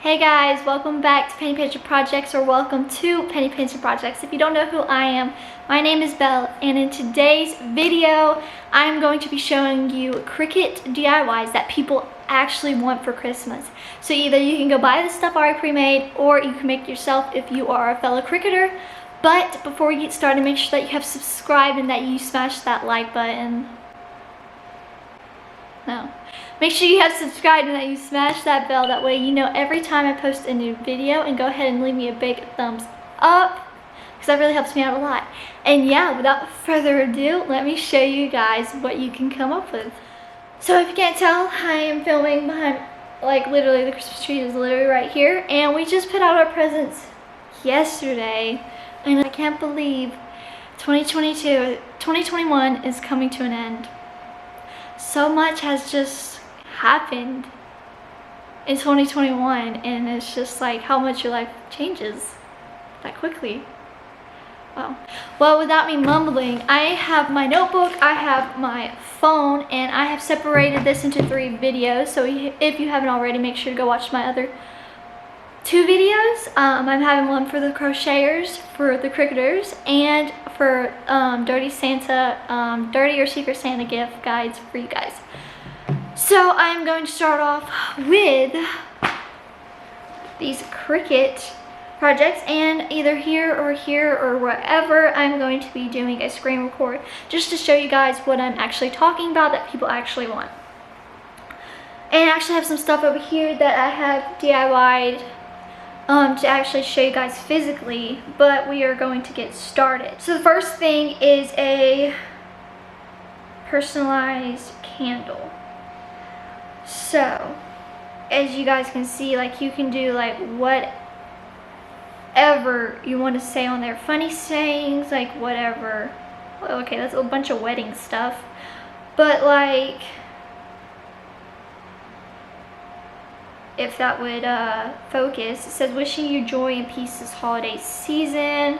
Hey guys, welcome back to Penny Pincher Projects, or welcome to Penny Pincher Projects. If you don't know who I am, my name is Belle, and in today's video, I'm going to be showing you Cricut DIYs that people actually want for Christmas. So either you can go buy the stuff already pre-made, or you can make it yourself if you are a fellow Cricketer. But before we get started, make sure that you have subscribed and that you smash that like button. No. Make sure you have subscribed and that you smash that bell. That way you know every time I post a new video, and go ahead and leave me a big thumbs up because that really helps me out a lot. And yeah, without further ado, let me show you guys what you can come up with. So if you can't tell, I am filming behind, like, literally the Christmas tree is literally right here, and we just put out our presents yesterday, and I can't believe 2021 is coming to an end. So much has just happened in 2021, and it's just like how much your life changes that quickly. Wow. Well, without me mumbling, I have my notebook, I have my phone, and I have separated this into 3 videos. So if you haven't already, make sure to go watch my other 2 videos. I'm having one for the crocheters, for the Cricketers, and for Dirty or Secret Santa gift guides for you guys. So I'm going to start off with these Cricut projects, and either here or wherever, I'm going to be doing a screen record just to show you guys what I'm actually talking about that people actually want. And I actually have some stuff over here that I have DIY'd to actually show you guys physically, but we are going to get started. So the first thing is a personalized candle. So as you guys can see, like, you can do like whatever you want to say on there, funny sayings, like whatever. Okay, that's a bunch of wedding stuff, but like, if that would focus, it says wishing you joy and peace this holiday season.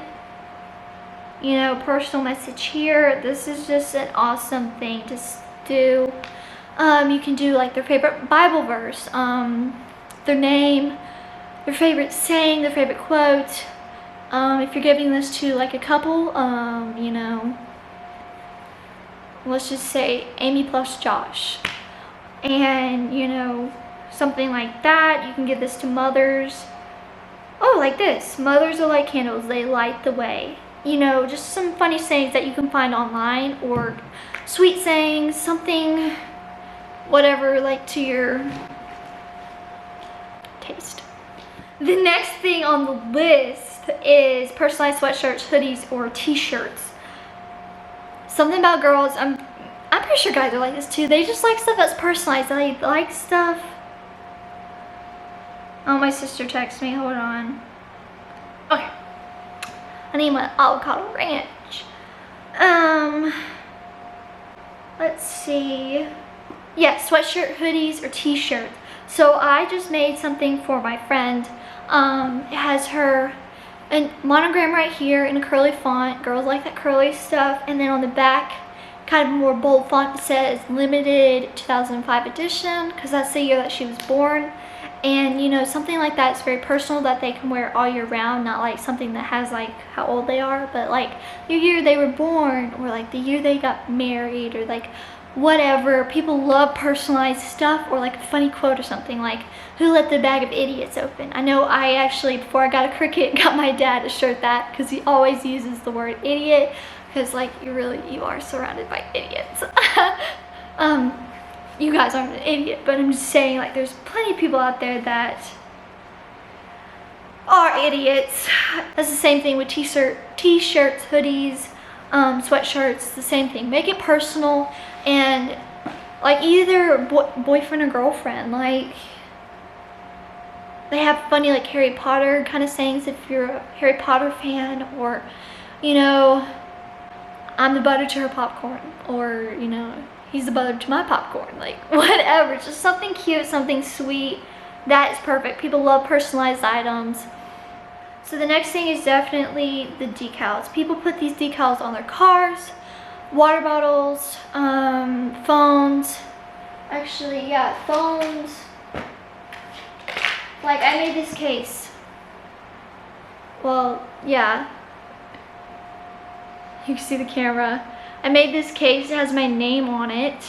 You know, personal message here. This is just an awesome thing to do. You can do like their favorite Bible verse, their name, their favorite saying, their favorite quote. If you're giving this to like a couple, you know, let's just say Amy plus Josh, and you know, something like that. You can give this to mothers. Oh, like this. Mothers are like candles, they light the way. You know, just some funny sayings that you can find online, or sweet sayings, something, whatever, like to your taste. The next thing on the list is personalized sweatshirts, hoodies, or t-shirts. Something about girls, I'm pretty sure guys are like this too. They just like stuff that's personalized. They like stuff. Oh, my sister texted me, hold on. Okay. I need my avocado ranch. Let's see. Yeah, sweatshirt, hoodies, or t-shirts. So I just made something for my friend. It has her a monogram right here in a curly font. Girls like that curly stuff. And then on the back, kind of more bold font, it says limited 2005 edition, because that's the year that she was born. And you know, something like that is very personal, that they can wear all year round, not like something that has like how old they are, but like the year they were born, or like the year they got married, or like whatever. People love personalized stuff, or like a funny quote or something, like who let the bag of idiots open. I know I actually, before I got a Cricut, got my dad to shirt that, because he always uses the word idiot, because like you are surrounded by idiots. You guys aren't an idiot, but I'm just saying, like, there's plenty of people out there that are idiots. That's the same thing with t-shirts, hoodies, sweatshirts, the same thing. Make it personal, and like either boyfriend or girlfriend, like they have funny like Harry Potter kind of sayings if you're a Harry Potter fan, or you know, I'm the butter to her popcorn, or you know, he's the butter to my popcorn, like whatever. Just something cute, something sweet. That is perfect. People love personalized items. So the next thing is definitely the decals. People put these decals on their cars, water bottles, phones. Actually, yeah, phones, Like, I made this case. Well, yeah. You can see the camera. I made this case. It has my name on it.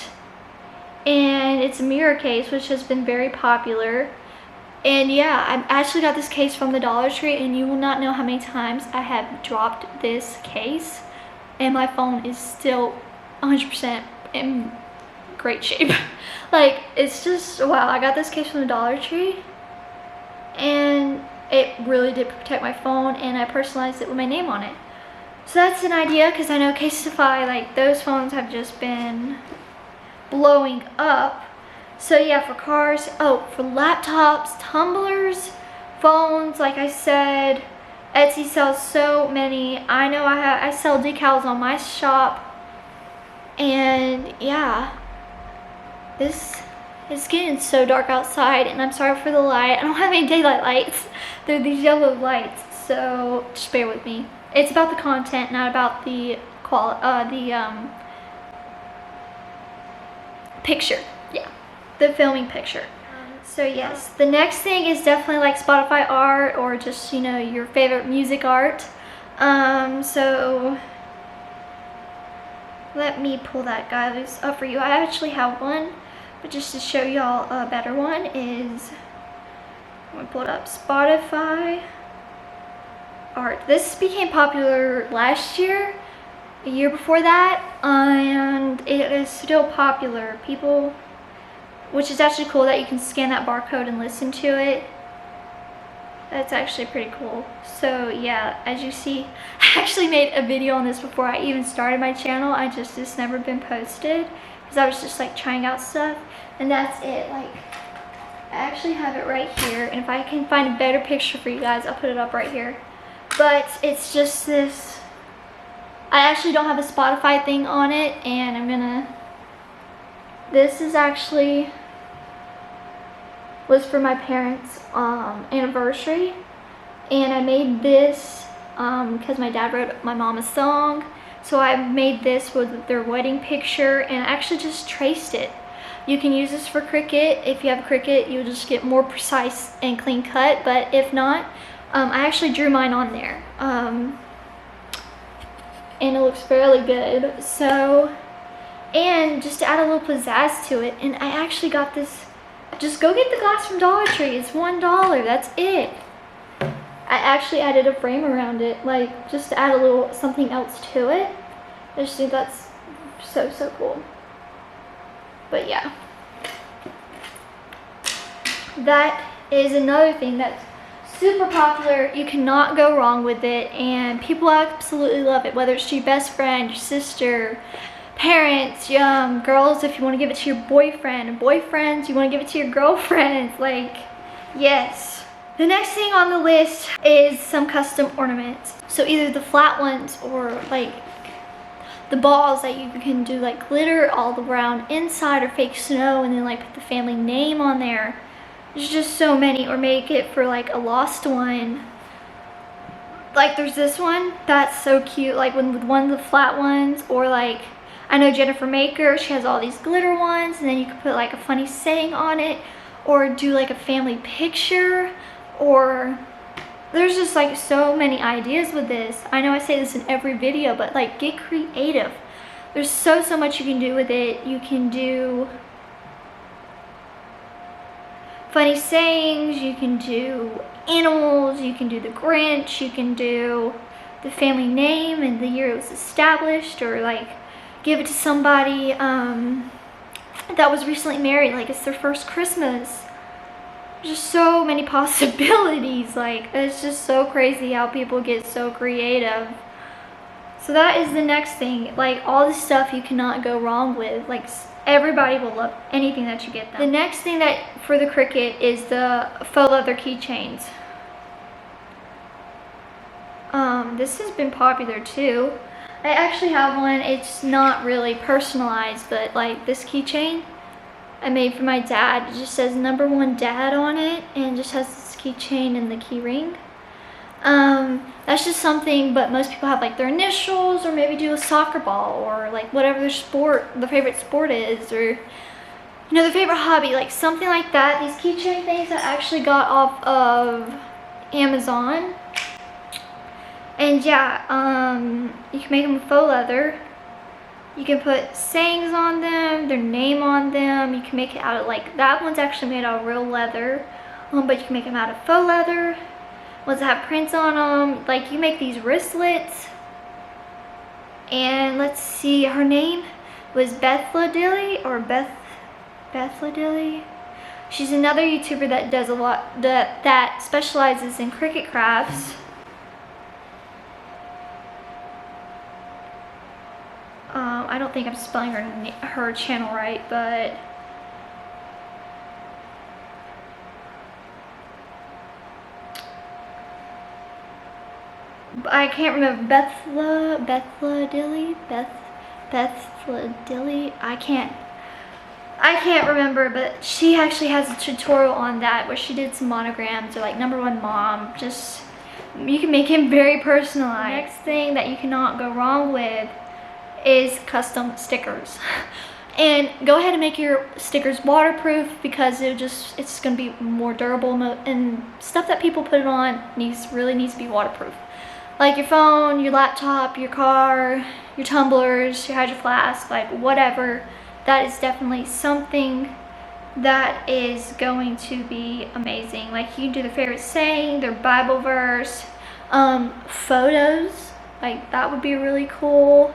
And it's a mirror case, which has been very popular. And yeah, I actually got this case from the Dollar Tree, and you will not know how many times I have dropped this case. And my phone is still 100% in great shape. Like, it's just, wow, I got this case from the Dollar Tree. And it really did protect my phone, and I personalized it with my name on it. So that's an idea, because I know Casetify, like, those phones have just been blowing up. So yeah, for cars, oh, for laptops, tumblers, phones, like I said, Etsy sells so many. I know I sell decals on my shop, and yeah, this is getting so dark outside, and I'm sorry for the light. I don't have any daylight lights. They're these yellow lights, so just bear with me. It's about the content, not about the picture. Yeah, the filming picture. So yes, the next thing is definitely like Spotify art, or just, you know, your favorite music art. So let me pull that guys up for you. I actually have one, but just to show y'all a better one is, I'm gonna pull it up, Spotify art. This became popular last year, a year before that, and it is still popular. People, which is actually cool that you can scan that barcode and listen to it. That's actually pretty cool. So yeah, as you see, I actually made a video on this before I even started my channel. It's never been posted, because I was just like trying out stuff, and that's it. Like, I actually have it right here, and if I can find a better picture for you guys, I'll put it up right here. But it's just this, I actually don't have a Spotify thing on it, and this is actually, was for my parents' anniversary, and I made this because my dad wrote my mom a song, so I made this with their wedding picture, and I actually just traced it. You can use this for Cricut. If you have a Cricut, you'll just get more precise and clean cut, but if not, I actually drew mine on there, and it looks fairly good. So, and just to add a little pizzazz to it, and I actually got this, just go get the glass from Dollar Tree. It's $1, that's it. I actually added a frame around it, like, just to add a little something else to it. I just think that's so cool. But yeah, that is another thing that's super popular. You cannot go wrong with it, and people absolutely love it, whether it's to your best friend, your sister, parents, girls, if you want to give it to your boyfriend, and boyfriends, you want to give it to your girlfriends. Like, yes. The next thing on the list is some custom ornaments. So either the flat ones, or like the balls that you can do like glitter all around inside, or fake snow, and then like put the family name on there. There's just so many. Or make it for like a lost one. Like, there's this one that's so cute, like with one of the flat ones, or like, I know Jennifer Maker, she has all these glitter ones, and then you can put like a funny saying on it, or do like a family picture, or there's just like so many ideas with this. I know I say this in every video, but like, get creative. There's so much you can do with it. You can do funny sayings, you can do animals, you can do the Grinch, you can do the family name and the year it was established, or like give it to somebody that was recently married, like it's their first Christmas. Just so many possibilities. Like, it's just so crazy how people get so creative. So that is the next thing. Like, all this stuff you cannot go wrong with. Like, everybody will love anything that you get them. The next thing that for the Cricut is the faux leather keychains. This has been popular too. I actually have one. It's not really personalized, but like this keychain I made for my dad. It just says #1 dad on it, and just has this keychain and the key ring. That's just something, but most people have like their initials, or maybe do a soccer ball, or like whatever their favorite sport is, or you know, their favorite hobby, like something like that. These keychain things I actually got off of Amazon. And yeah, you can make them with faux leather. You can put sayings on them, their name on them. You can make it out of, like, that one's actually made out of real leather. But you can make them out of faux leather. Ones that have prints on them. Like, you make these wristlets. And let's see, her name was Bethladilly or Bethladilly. She's another YouTuber that does a lot, that specializes in Cricut Crafts. I don't think I'm spelling her channel right, but I can't remember. Bethladilly. I can't remember, but she actually has a tutorial on that where she did some monograms, or like #1 mom. Just, you can make him very personalized. The next thing that you cannot go wrong with is custom stickers. And go ahead and make your stickers waterproof, because it's gonna be more durable, and stuff that people put it on really needs to be waterproof. Like your phone, your laptop, your car, your tumblers, your hydro flask, like whatever. That is definitely something that is going to be amazing. Like, you can do their favorite saying, their Bible verse, photos, like that would be really cool.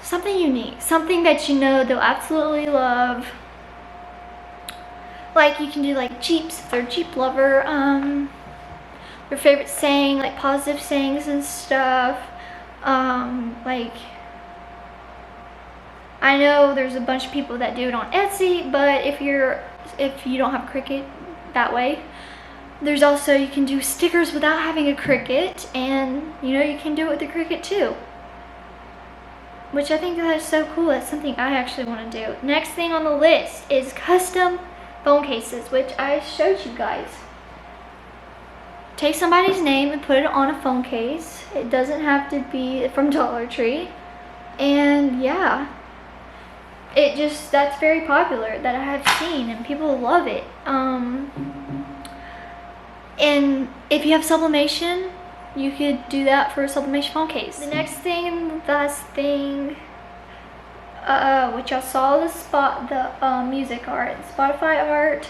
Something unique, something that you know they'll absolutely love. Like, you can do like Jeeps, if they're a Jeep lover, your favorite saying, like positive sayings and stuff. Like, I know there's a bunch of people that do it on Etsy, but if you don't have Cricut that way, there's also, you can do stickers without having a Cricut, and you know, you can do it with the Cricut too. Which I think that is so cool. That's something I actually want to do. Next thing on the list is custom phone cases, which I showed you guys. Take somebody's name and put it on a phone case. It doesn't have to be from Dollar Tree. And yeah, that's very popular that I have seen, and people love it. And if you have sublimation, you could do that for a sublimation phone case. The next thing and the last thing, which y'all saw the music art, Spotify art,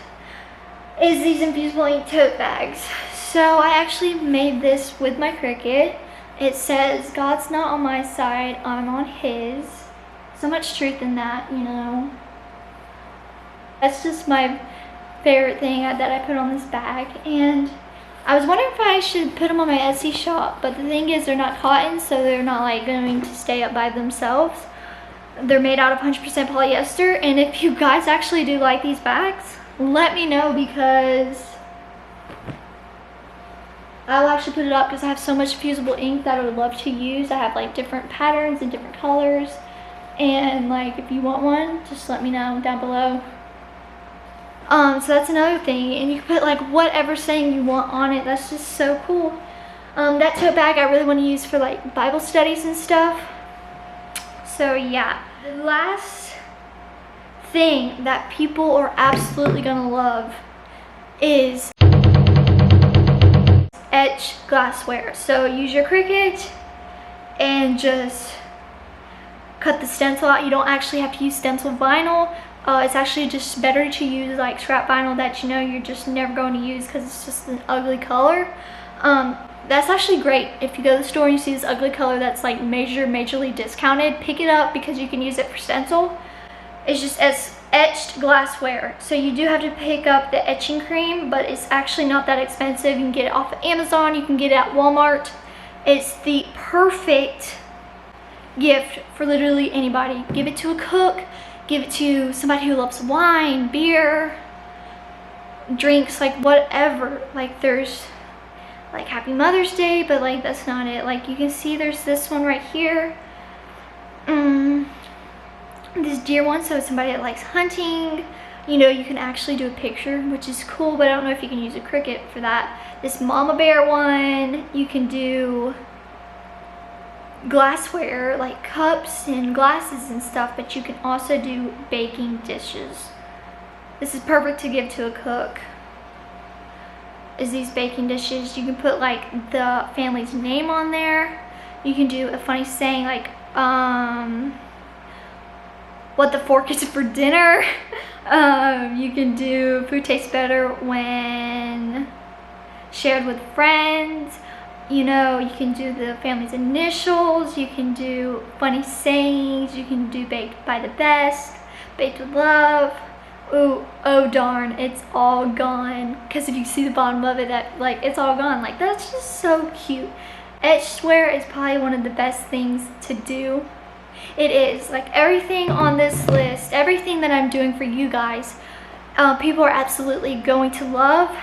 is these infusable ink tote bags. So I actually made this with my Cricut. It says, "God's not on my side, I'm on his." So much truth in that, you know. That's just my favorite thing that I put on this bag. And I was wondering if I should put them on my Etsy shop, but the thing is, they're not cotton, so they're not like going to stay up by themselves. They're made out of 100% polyester, and if you guys actually do like these bags, let me know, because I'll actually put it up, because I have so much fusible ink that I would love to use. I have like different patterns and different colors, and like, if you want one, just let me know down below. So that's another thing, and you can put like whatever saying you want on it. That's just so cool. That tote bag I really want to use for like Bible studies and stuff. So yeah, the last thing that people are absolutely gonna love is etch glassware. So use your Cricut and just cut the stencil out. You don't actually have to use stencil vinyl. It's actually just better to use like scrap vinyl that you know you're just never going to use, because it's just an ugly color. That's actually great. If you go to the store and you see this ugly color that's like majorly discounted, pick it up, because you can use it for stencil. It's just as etched glassware. So you do have to pick up the etching cream, but it's actually not that expensive. You can get it off of Amazon, you can get it at Walmart. It's the perfect gift for literally anybody. Give it to a cook, give it to somebody who loves wine, beer, drinks, like whatever. Like, there's like Happy Mother's Day, but like that's not it. Like, you can see there's this one right here, this deer one. So somebody that likes hunting, you know, you can actually do a picture, which is cool, but I don't know if you can use a Cricut for that. This mama bear one, you can do glassware, like cups and glasses and stuff, but you can also do baking dishes. This is perfect to give to a cook. Is these baking dishes. You can put like the family's name on there. You can do a funny saying like what the fork is for dinner. You can do food tastes better when shared with friends. You know, you can do the family's initials. You can do funny sayings. You can do baked by the best, baked with love. Ooh, oh darn, it's all gone. Because if you see the bottom of it, that like it's all gone. Like that's just so cute. Etchware is probably one of the best things to do. It is. Like everything on this list, everything that I'm doing for you guys, people are absolutely going to love.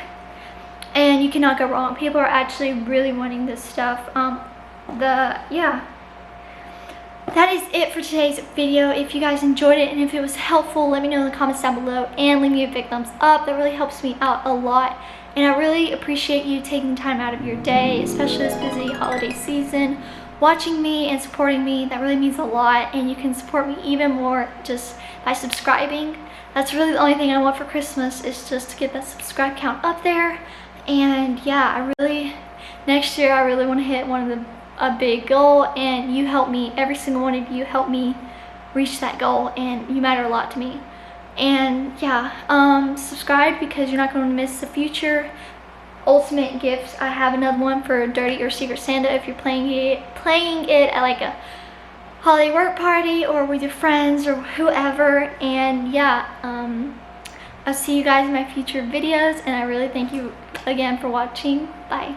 And you cannot go wrong. People are actually really wanting this stuff. Yeah. That is it for today's video. If you guys enjoyed it and if it was helpful, let me know in the comments down below and leave me a big thumbs up. That really helps me out a lot. And I really appreciate you taking time out of your day, especially this busy holiday season, watching me and supporting me. That really means a lot. And you can support me even more just by subscribing. That's really the only thing I want for Christmas, is just to get that subscribe count up there. And yeah, next year I really want to hit a big goal, and you help me, every single one of you help me reach that goal, and you matter a lot to me. And yeah, subscribe because you're not going to miss the future ultimate gifts. I have another one for Dirty or Secret Santa if you're playing it at like a holiday work party or with your friends or whoever. And yeah, I'll see you guys in my future videos, and I really thank you again for watching. Bye.